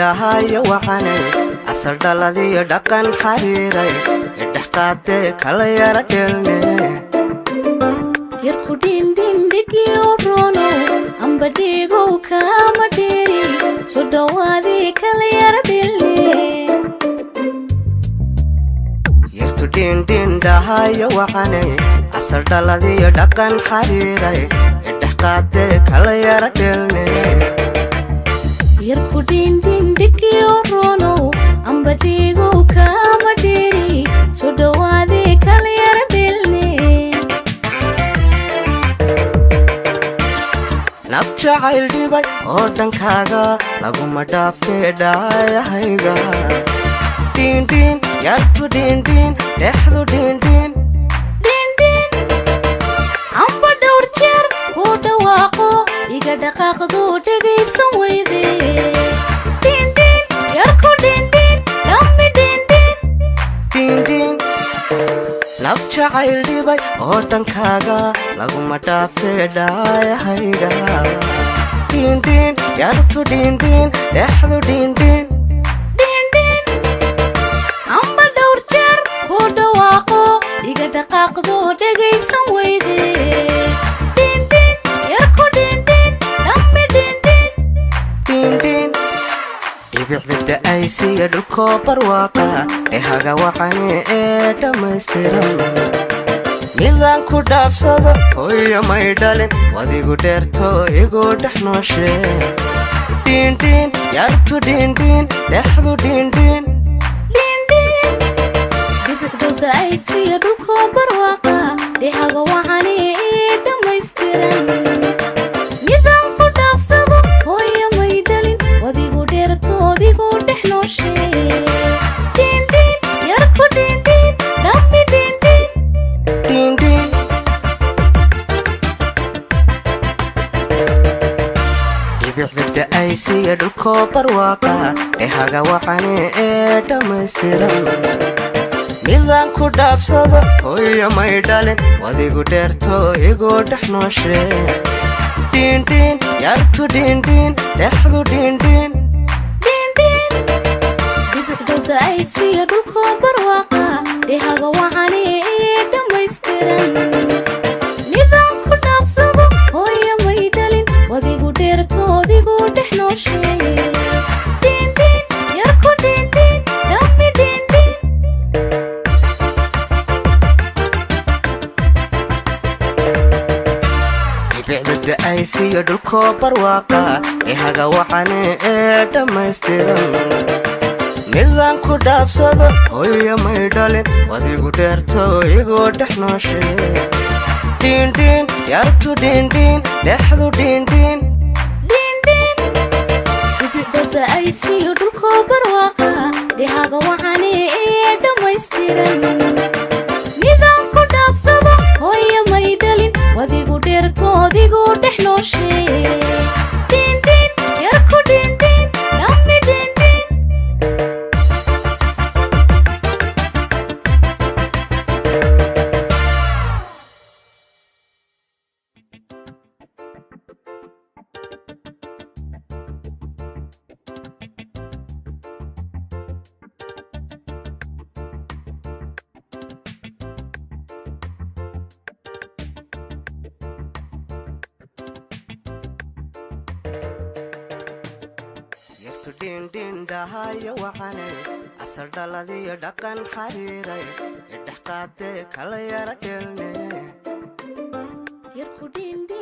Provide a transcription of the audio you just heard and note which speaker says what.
Speaker 1: dhahayo wacane asal dhaladiyo dhaqan xariiray idhexqaate kala yara dhelne
Speaker 2: yarku dhindhigiyo rono amba dhigow kama dheri soo dhawaadii kala yara dhelne
Speaker 1: yartu dhindhin dhahayo wacane asal dhaladiyo dhaqan xariiray idhexqaate kala yara dhelne
Speaker 2: yarku dhindhigiyo rono amba dhigow kama dheri soo dhawaadii kala yara dhelne
Speaker 1: naf jacayl dhibay oo dhankaaga laguma dhaafee dhaayahayga dhindhin yartu dhindhin dhexdu dhindhin
Speaker 2: amba dhowr jeer kuu dhawaaqo iga dhaqaaqdu dhegaysan weyde yarku dhindhin dhammi
Speaker 1: dhindhin naf jacayl dhibay oo dhankaaga laguma dhaafee dhaayahayga dhindhin yartu dhindhin dhexdu dhindhin
Speaker 2: amba dhowr jeer kuu dhawaaqo iga dhaqaaqdu dhegaysan weyde yarku dhindhin dhammi
Speaker 1: dhindhin dhibicda da'aysiya dhulkoo barwaaqa dhehaga wacane ee dhammaystiran midaan ku dhaafsado hooyo may dhalin wadigu dheerto igu dhex nooshe dhindhin yartu dhindhin dhexdu dhindhin
Speaker 2: dhibicdooda ay siya dhulkoo barwaaqa dhehaga wacane ee dhammaystiran midaan ku dhaafsado hooyo may dhalin wadigu dheertoodigu dhex nooshe yarku dhindhin dhammi
Speaker 1: dhibicda da'aysiya dhulkoo barwaaqa dhehaga wacane ee dhammaystiran midaan ku dhaafsado hooyo may dhalin wadigu dheerto igu dhex nooshe dhindhin yartu dhindhin dhexdu dhindhin
Speaker 2: dhibicdooda ay siya dhulkoo barwaaqa dhehaga wacane ee dhammaystiran midaan ku dhaafsado hooyo may dhalin wadigu dheertoodigu dhex nooshe yarku dhindhin dhammi
Speaker 1: dhibicda da'aysiya dhulkoo barwaaqa dhehaga wacane ee dhammaystiran midaan ku dhaafsado hooyo may dhalin wadigu dheerto igu dhex nooshe dhindhin yartu dhindhin dhexdu dhindhin
Speaker 2: dhibicdooda ay siya dhulkoo barwaaqa dhehaga wacane ee dhammaystiran midaan ku dhaafsado hooyo may dhalin wadigu dheertoodigu dhex nooshe yarku dhindhin dhammi
Speaker 1: yartu dhindhin dhahayo wacane asal dhaladiyo dhaqan xariiray idhexqaate kala yara dhelne
Speaker 2: yarku dhindhin